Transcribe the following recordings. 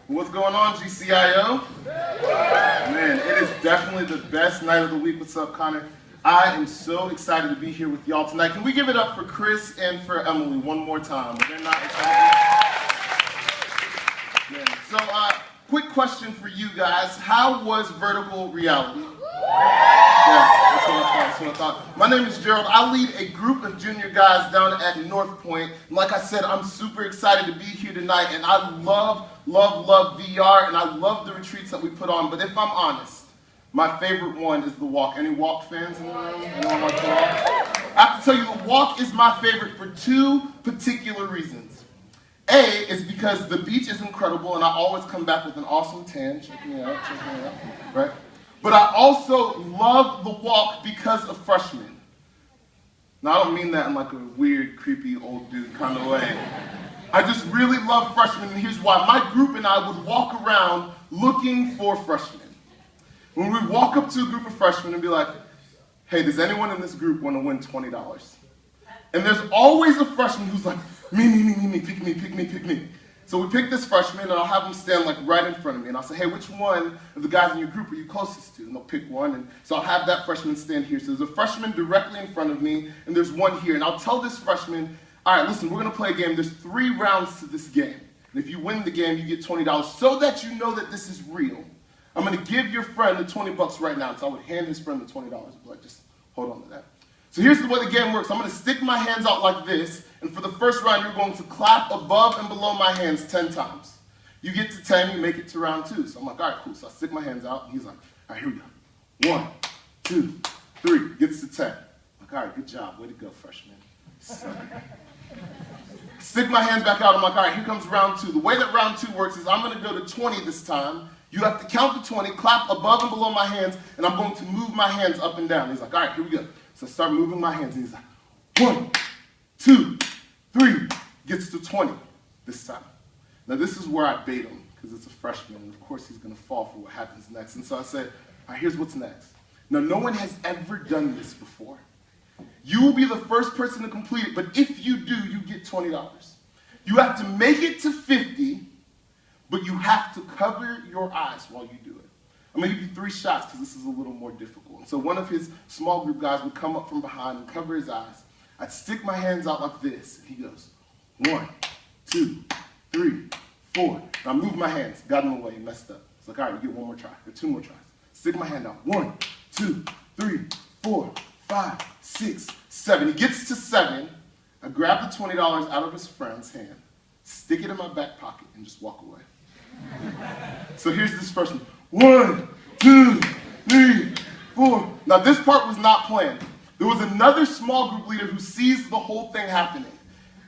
What's going on, GCIO? Man, it is definitely the best night of the week. What's up, Connor? I am so excited to be here with y'all tonight. Can we give it up for Chris and for Emily one more time? They're not excited. Man. So, quick question for you guys. How was vertical reality? Yeah, that's what I thought. My name is Gerald. I lead a group of junior guys down at North Point. And like I said, I'm super excited to be here tonight. And I love VR, and I love the retreats that we put on. But if I'm honest, my favorite one is the walk. Any walk fans in the room? Anyone like the walk? I have to tell you, the walk is my favorite for two particular reasons. A is because the beach is incredible, and I always come back with an awesome tan. Check me out, right? But I also love the walk because of freshmen. Now, I don't mean that in like a weird, creepy, old dude kind of way. I just really love freshmen, and here's why. My group and I would walk around looking for freshmen. When we walk up to a group of freshmen and be like, hey, does anyone in this group want to win $20? And there's always a freshman who's like, me, pick me. So we pick this freshman, and I'll have them stand like right in front of me, and I'll say, hey, which one of the guys in your group are you closest to? And they'll pick one, and so I'll have that freshman stand here. So there's a freshman directly in front of me, and there's one here, and I'll tell this freshman, all right, listen, we're gonna play a game. There's 3 rounds to this game, and if you win the game, you get $20. So that you know that this is real, I'm gonna give your friend the 20 bucks right now. So I would hand his friend the $20, and be like, just hold on to that. So here's the way the game works. I'm going to stick my hands out like this, and for the first round, you're going to clap above and below my hands 10 times. You get to 10, you make it to round 2. So I'm like, all right, cool. So I stick my hands out, and he's like, all right, here we go. 1, 2, 3, gets to 10. I'm like, all right, good job. Way to go, freshman. So, stick my hands back out. I'm like, all right, here comes round 2. The way that round 2 works is I'm going to go to 20 this time. You have to count to 20, clap above and below my hands, and I'm going to move my hands up and down. He's like, all right, here we go. So I start moving my hands, and he's like, 1, 2, 3, gets to 20 this time. Now this is where I bait him, because it's a freshman, and of course he's going to fall for what happens next. And so I say, all right, here's what's next. Now no one has ever done this before. You will be the first person to complete it, but if you do, you get $20. You have to make it to 50, but you have to cover your eyes while you do it. I'm going to give you 3 shots because this is a little more difficult. And so one of his small group guys would come up from behind and cover his eyes. I'd stick my hands out like this, and he goes, 1, 2, 3, 4. And I move my hands, got in the way, messed up. It's like, all right, you get 1 more try, or 2 more tries. Stick my hand out, 1, 2, 3, 4, 5, 6, 7. He gets to 7. I grab the $20 out of his friend's hand, stick it in my back pocket, and just walk away. So here's this first one. 1, 2, 3, 4. Now this part was not planned. There was another small group leader who sees the whole thing happening.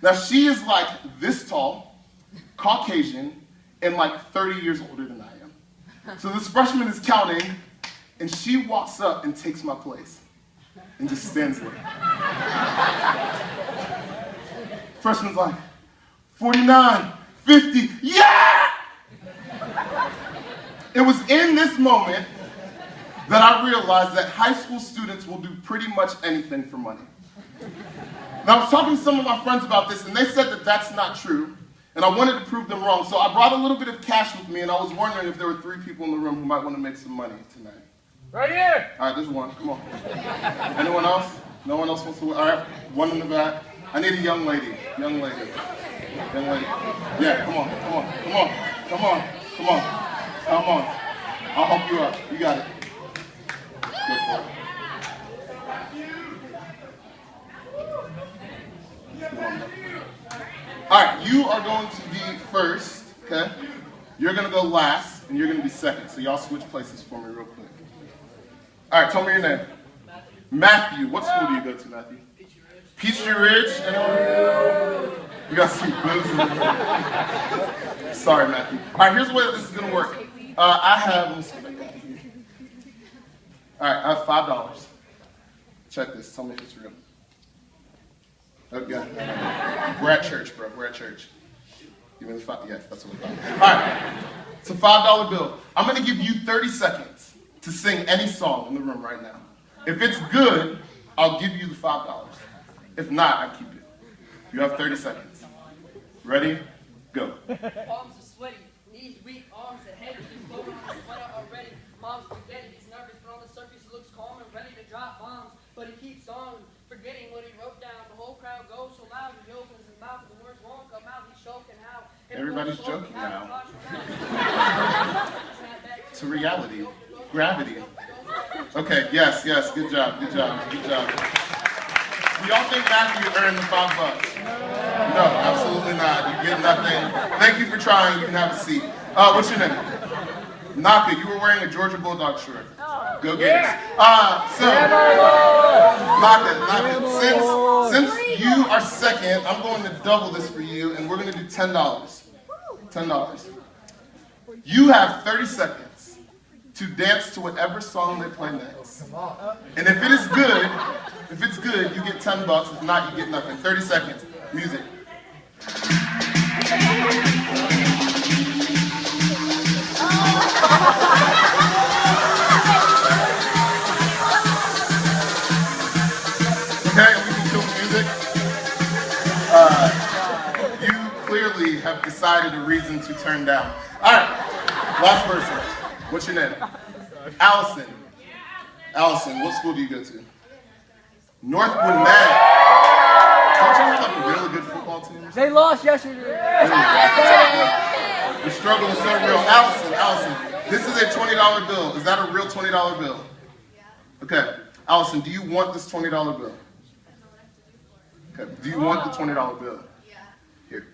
Now she is like this tall, Caucasian, and like 30 years older than I am. So this freshman is counting, and she walks up and takes my place and just stands there. Freshman's like, 49, 50, yeah! It was in this moment that I realized that high school students will do pretty much anything for money. And I was talking to some of my friends about this, and they said that that's not true, and I wanted to prove them wrong. So I brought a little bit of cash with me, and I was wondering if there were 3 people in the room who might want to make some money tonight. Right here! All right, there's one. Come on. Anyone else? No one else wants to? All right, one in the back. I need a young lady. Young lady. Young lady. Yeah, come on. Come on. I'll help you up. You got it. Go for it. All right, you are going to be first, okay? You're going to go last, and you're going to be second. So y'all switch places for me real quick. All right, tell me your name. Matthew. What school do you go to, Matthew? Peachtree Ridge. Anyone? We got some booze in the room. Sorry, Matthew. All right, here's the way that this is going to work. I have, let me see if I got it here. All right, I have $5. Check this. Tell me if it's real. Okay. We're at church, bro. We're at church. Give me the $5. Yeah, that's what we thought. All right. It's a $5 bill. I'm going to give you 30 seconds to sing any song in the room right now. If it's good, I'll give you the $5. If not, I keep it. You have 30 seconds. Ready? Go. Palms are sweaty. These weak arms, the head is floating on the sweater already. Mom's spaghetti, he's nervous, but on the surface he looks calm and ready to drop bombs. But he keeps on forgetting what he wrote down. The whole crowd goes so loud, he opens his mouth, the words won't come out, he's choking out. Everybody's joking now. To reality. Gravity. Okay, yes, good job. We all think Matthew earned the $5. No, absolutely not. You get nothing. Thank you for trying. You can have a seat. What's your name? Naka, you were wearing a Georgia Bulldog shirt. Go get it. Naka, since you are second, I'm going to double this for you, and we're going to do $10. $10. You have 30 seconds to dance to whatever song they play next. And if it is good, you get $10. If not, you get nothing. 30 seconds. Music. Okay, and we can kill the music. You clearly have decided a reason to turn down. All right, last person. What's your name? Allison. Allison, what school do you go to? Northwood Mag. Don't you have like a really good football team? They lost yesterday. The struggle is so real. Allison, this is a $20 bill. Is that a real $20 bill? Okay. Allison, do you want this $20 bill? Okay. Do you want the $20 bill? Yeah. Here.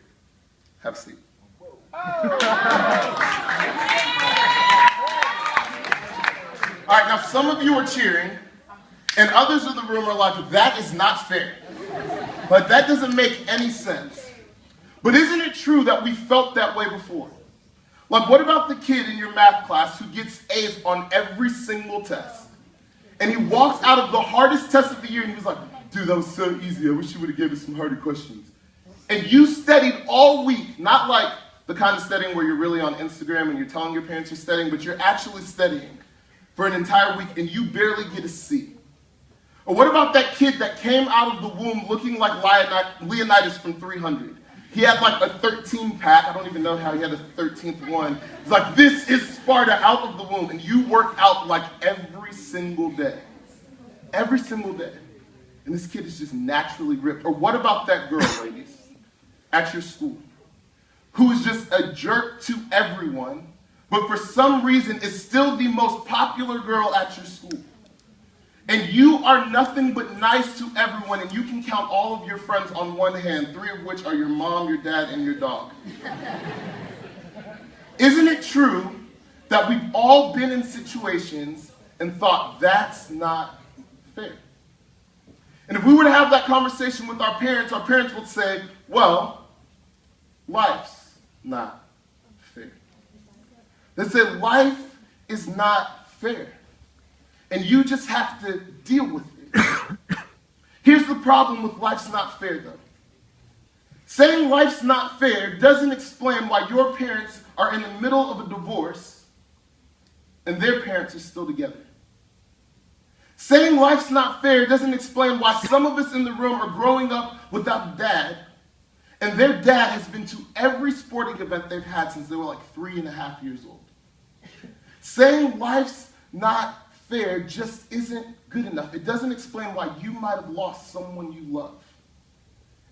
Have a seat. All right, now some of you are cheering, and others in the room are like, that is not fair. But that doesn't make any sense. But isn't it true that we felt that way before? Like, what about the kid in your math class who gets A's on every single test? And he walks out of the hardest test of the year and he was like, dude, that was so easy. I wish you would have given us some harder questions. And you studied all week, not like the kind of studying where you're really on Instagram and you're telling your parents you're studying, but you're actually studying for an entire week and you barely get a C. Or what about that kid that came out of the womb looking like Leonidas from 300? He had like a 13-pack. I don't even know how he had a 13th one. It's like, this is Sparta out of the womb. And you work out like every single day. Every single day. And this kid is just naturally ripped. Or what about that girl, ladies, at your school, who is just a jerk to everyone, but for some reason is still the most popular girl at your school? And you are nothing but nice to everyone, and you can count all of your friends on one hand, 3 of which are your mom, your dad, and your dog. Isn't it true that we've all been in situations and thought, that's not fair? And if we were to have that conversation with our parents would say, well, life's not fair. They say, life is not fair. And you just have to deal with it. Here's the problem with life's not fair, though. Saying life's not fair doesn't explain why your parents are in the middle of a divorce and their parents are still together. Saying life's not fair doesn't explain why some of us in the room are growing up without a dad and their dad has been to every sporting event they've had since they were like 3.5 years old. Saying life's not fair just isn't good enough. It doesn't explain why you might have lost someone you love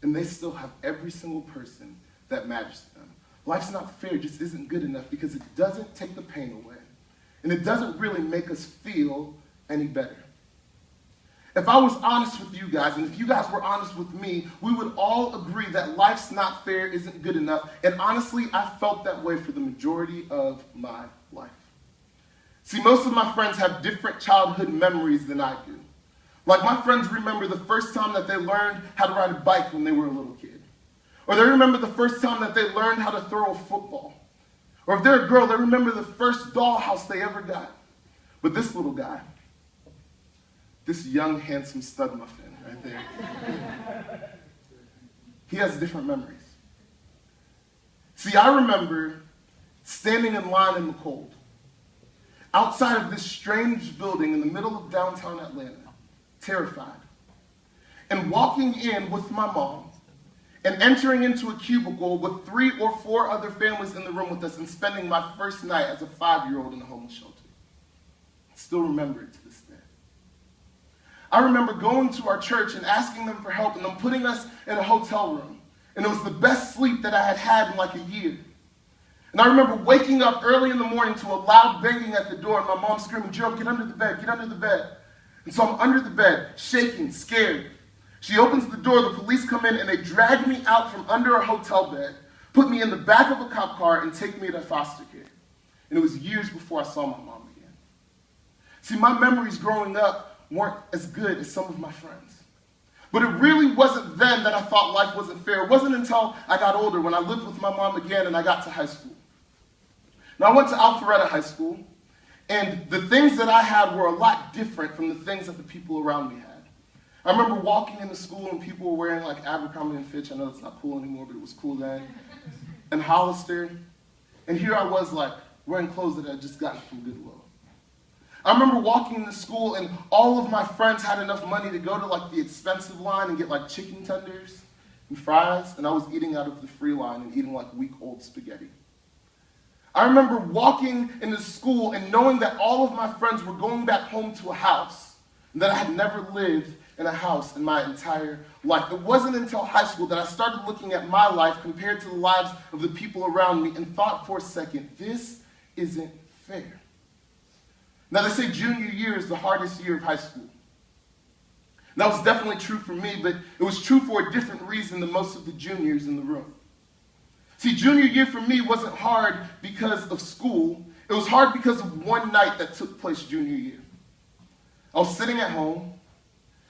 and they still have every single person that matters to them. Life's not fair just isn't good enough because it doesn't take the pain away and it doesn't really make us feel any better. If I was honest with you guys, and if you guys were honest with me, we would all agree that life's not fair isn't good enough. And honestly, I felt that way for the majority of my life. See, most of my friends have different childhood memories than I do. Like, my friends remember the first time that they learned how to ride a bike when they were a little kid. Or they remember the first time that they learned how to throw a football. Or if they're a girl, they remember the first dollhouse they ever got. But this little guy, this young, handsome stud muffin right there, he has different memories. See, I remember standing in line in the cold, outside of this strange building in the middle of downtown Atlanta, terrified, and walking in with my mom and entering into a cubicle with 3 or 4 other families in the room with us and spending my first night as a 5-year-old in a homeless shelter. I still remember it to this day. I remember going to our church and asking them for help and them putting us in a hotel room. And it was the best sleep that I had had in like a year. And I remember waking up early in the morning to a loud banging at the door and my mom screaming, "Gerald, get under the bed, get under the bed." And so I'm under the bed, shaking, scared. She opens the door, the police come in, and they drag me out from under a hotel bed, put me in the back of a cop car, and take me to foster care. And it was years before I saw my mom again. See, my memories growing up weren't as good as some of my friends. But it really wasn't then that I thought life wasn't fair. It wasn't until I got older, when I lived with my mom again and I got to high school. Now, I went to Alpharetta High School, and the things that I had were a lot different from the things that the people around me had. I remember walking into school and people were wearing like Abercrombie & Fitch. I know it's not cool anymore, but it was cool then. And Hollister. And here I was like wearing clothes that I had just gotten from Goodwill. I remember walking into school and all of my friends had enough money to go to like the expensive line and get like chicken tenders and fries, and I was eating out of the free line and eating like week-old spaghetti. I remember walking into school and knowing that all of my friends were going back home to a house, and that I had never lived in a house in my entire life. It wasn't until high school that I started looking at my life compared to the lives of the people around me and thought for a second, this isn't fair. Now, they say junior year is the hardest year of high school. And that was definitely true for me, but it was true for a different reason than most of the juniors in the room. See, junior year for me wasn't hard because of school. It was hard because of one night that took place junior year. I was sitting at home,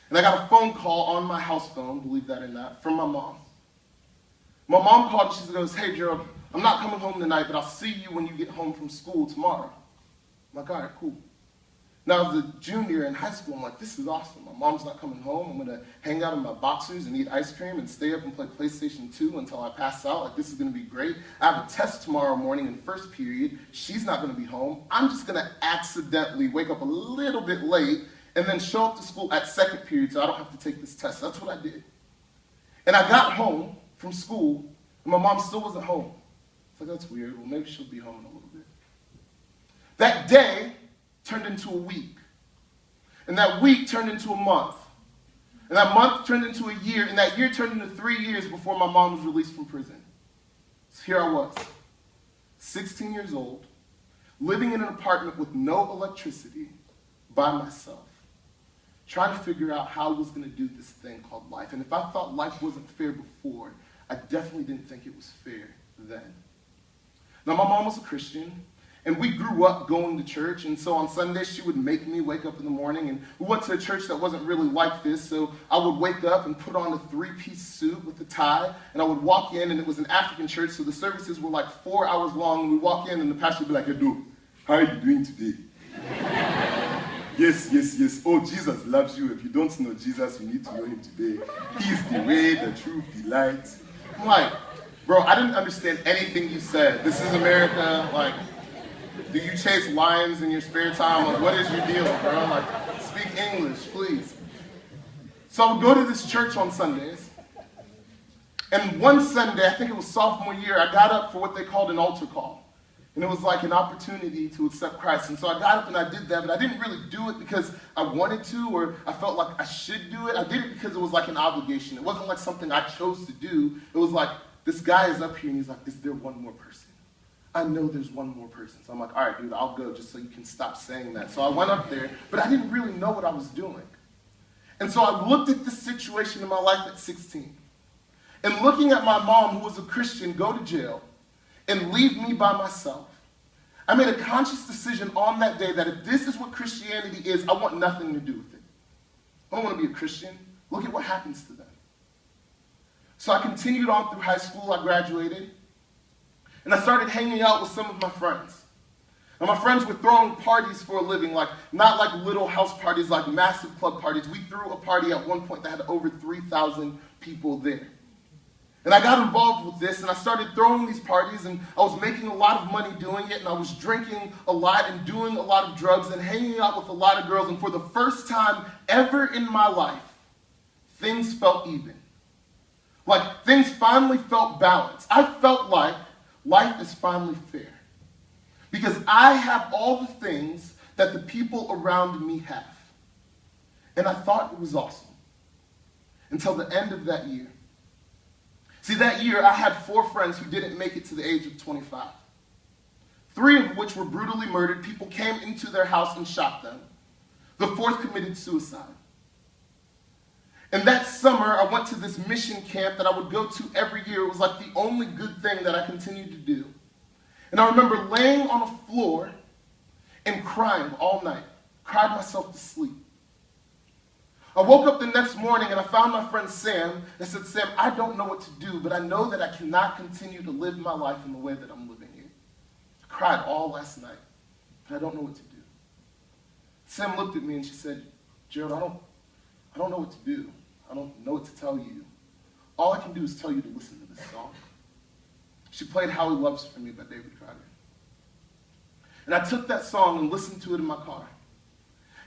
and I got a phone call on my house phone, believe that or not, from my mom. My mom called and she goes, "Hey, Gerald, I'm not coming home tonight, but I'll see you when you get home from school tomorrow." I'm like, "All right, cool." Now, as a junior in high school, I'm like, this is awesome. My mom's not coming home. I'm going to hang out in my boxers and eat ice cream and stay up and play PlayStation 2 until I pass out. Like, this is going to be great. I have a test tomorrow morning in first period. She's not going to be home. I'm just going to accidentally wake up a little bit late and then show up to school at second period so I don't have to take this test. That's what I did. And I got home from school, and my mom still wasn't home. It's like, that's weird. Well, maybe she'll be home in a little bit. That day turned into a week. And that week turned into a month. And that month turned into a year. And that year turned into 3 years before my mom was released from prison. So here I was, 16 years old, living in an apartment with no electricity by myself, trying to figure out how I was going to do this thing called life. And if I thought life wasn't fair before, I definitely didn't think it was fair then. Now, my mom was a Christian, and we grew up going to church, and so on Sundays she would make me wake up in the morning, and we went to a church that wasn't really like this, so I would wake up and put on a 3-piece suit with a tie, and I would walk in, and it was an African church, so the services were like 4 hours long, and we'd walk in, and the pastor would be like, "Hey, dude, how are you doing today?" Yes, yes, yes. Oh, Jesus loves you. If you don't know Jesus, you need to know him today. He's the way, the truth, the light. I'm like, bro, I didn't understand anything you said. This is America, like, do you chase lions in your spare time? Like, what is your deal, bro? Like, speak English, please. So I would go to this church on Sundays. And one Sunday, I think it was sophomore year, I got up for what they called an altar call. And it was like an opportunity to accept Christ. And so I got up and I did that, but I didn't really do it because I wanted to or I felt like I should do it. I did it because it was like an obligation. It wasn't like something I chose to do. It was like, this guy is up here and he's like, is there one more person? I know there's one more person. So I'm like, all right, dude, I'll go just so you can stop saying that. So I went up there, but I didn't really know what I was doing. And so I looked at this situation in my life at 16. And looking at my mom, who was a Christian, go to jail and leave me by myself, I made a conscious decision on that day that if this is what Christianity is, I want nothing to do with it. I don't want to be a Christian. Look at what happens to them. So I continued on through high school. I graduated. And I started hanging out with some of my friends. And my friends were throwing parties for a living, like not like little house parties, like massive club parties. We threw a party at one point that had over 3,000 people there. And I got involved with this, and I started throwing these parties, and I was making a lot of money doing it, and I was drinking a lot and doing a lot of drugs and hanging out with a lot of girls. And for the first time ever in my life, things felt even. Like things finally felt balanced. I felt like life is finally fair. Because I have all the things that the people around me have. And I thought it was awesome. Until the end of that year. See, that year I had 4 friends who didn't make it to the age of 25. 3 of which were brutally murdered. People came into their house and shot them. The 4th committed suicide. And that summer, I went to this mission camp that I would go to every year. It was like the only good thing that I continued to do. And I remember laying on a floor and crying all night. Cried myself to sleep. I woke up the next morning and I found my friend Sam. I said, Sam, I don't know what to do, but I know that I cannot continue to live my life in the way that I'm living it. I cried all last night, but I don't know what to do. Sam looked at me and she said, Gerald, I don't know what to do. I don't know what to tell you. All I can do is tell you to listen to this song. She played How He Loves for Me by David Crowder. And I took that song and listened to it in my car.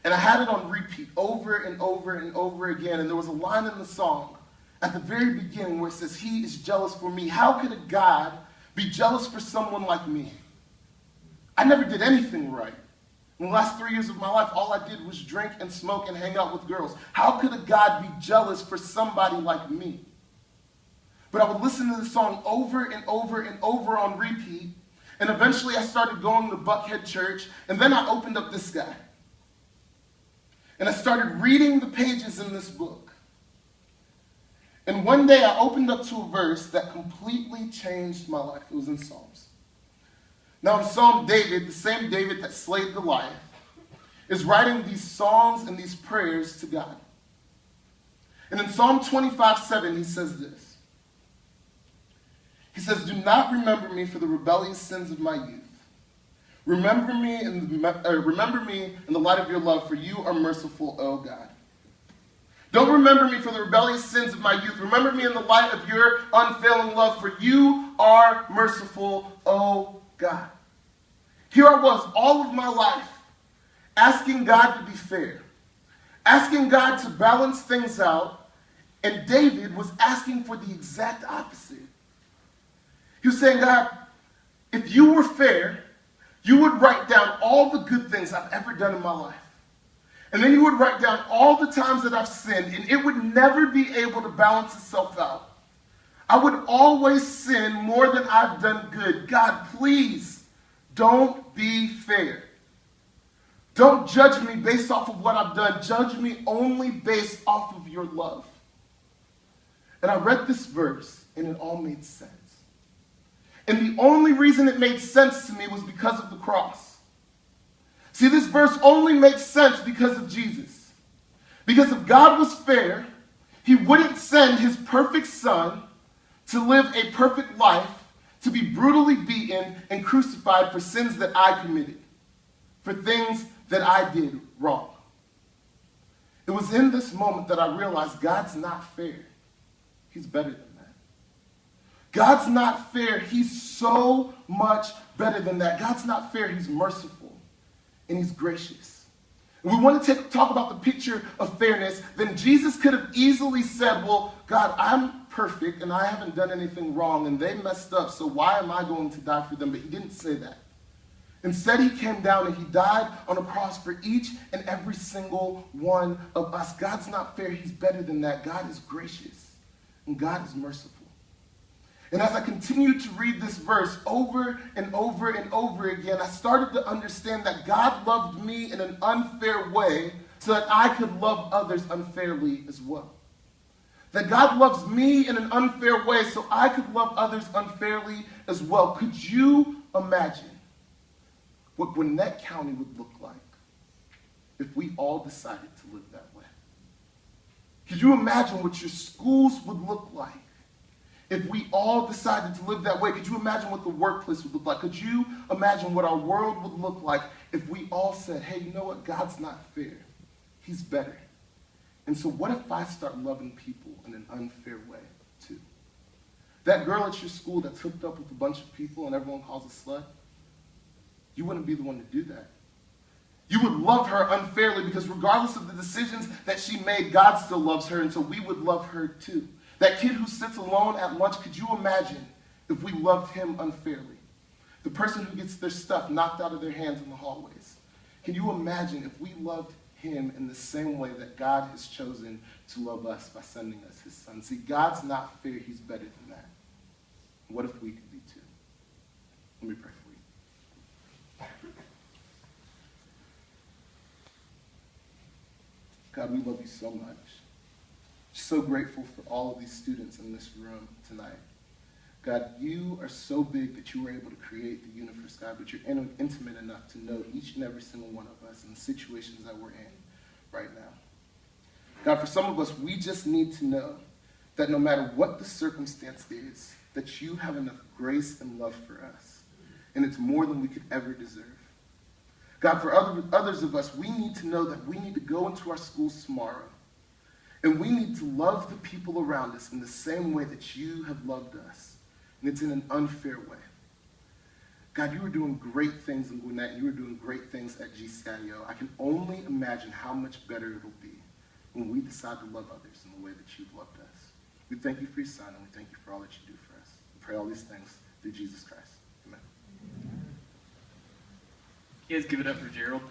And I had it on repeat over and over and over again. And there was a line in the song at the very beginning where it says, He is jealous for me. How could a God be jealous for someone like me? I never did anything right. In the last 3 years of my life, all I did was drink and smoke and hang out with girls. How could a God be jealous for somebody like me? But I would listen to the song over and over and over on repeat. And eventually I started going to Buckhead Church. And then I opened up this guy. And I started reading the pages in this book. And one day I opened up to a verse that completely changed my life. It was in Psalms. Now in Psalm, David, the same David that slayed Goliath, is writing these songs and these prayers to God. And in Psalm 25:7, he says this. He says, Do not remember me for the rebellious sins of my youth. Remember me in the light of your love, for you are merciful, O God. Don't remember me for the rebellious sins of my youth. Remember me in the light of your unfailing love, for you are merciful, O God. Here I was all of my life asking God to be fair, asking God to balance things out, and David was asking for the exact opposite. He was saying, God, if you were fair, you would write down all the good things I've ever done in my life. And then you would write down all the times that I've sinned, and it would never be able to balance itself out. I would always sin more than I've done good. God, please don't be fair. Don't judge me based off of what I've done. Judge me only based off of your love. And I read this verse, and it all made sense. And the only reason it made sense to me was because of the cross. See, this verse only makes sense because of Jesus. Because if God was fair, he wouldn't send his perfect son to live a perfect life, to be brutally beaten and crucified for sins that I committed, for things that I did wrong. It was in this moment that I realized God's not fair. He's better than that. God's not fair. He's so much better than that. God's not fair. He's merciful and he's gracious. And we want to talk about the picture of fairness. Then Jesus could have easily said, well, God, I'm perfect and I haven't done anything wrong and they messed up, so why am I going to die for them? But he didn't say that. Instead, he came down and he died on a cross for each and every single one of us. God's not fair. He's better than that. God is gracious and God is merciful. And as I continued to read this verse over and over and over again, I started to understand that God loved me in an unfair way so that I could love others unfairly as well. That God loves me in an unfair way so I could love others unfairly as well. Could you imagine what Gwinnett County would look like if we all decided to live that way? Could you imagine what your schools would look like if we all decided to live that way? Could you imagine what the workplace would look like? Could you imagine what our world would look like if we all said, hey, you know what? God's not fair. He's better. And so what if I start loving people in an unfair way too? That girl at your school that's hooked up with a bunch of people and everyone calls a slut, you wouldn't be the one to do that. You would love her unfairly because regardless of the decisions that she made, God still loves her, and so we would love her too. That kid who sits alone at lunch, could you imagine if we loved him unfairly? The person who gets their stuff knocked out of their hands in the hallways. Can you imagine if we loved him in the same way that God has chosen to love us by sending us his son? See, God's not fair, he's better than that. What if we could be too? Let me pray for you. God, we love you so much. So grateful for all of these students in this room tonight. God, you are so big that you were able to create the universe, God, but you're intimate enough to know each and every single one of us and the situations that we're in right now. God, for some of us, we just need to know that no matter what the circumstance is, that you have enough grace and love for us, and it's more than we could ever deserve. God, for others of us, we need to know that we need to go into our schools tomorrow, and we need to love the people around us in the same way that you have loved us, and it's in an unfair way. God, you are doing great things in Gwinnett. You are doing great things at GCIO. I can only imagine how much better it'll be when we decide to love others in the way that you've loved us. We thank you for your son, and we thank you for all that you do for us. We pray all these things through Jesus Christ. Amen. You guys give it up for Gerald.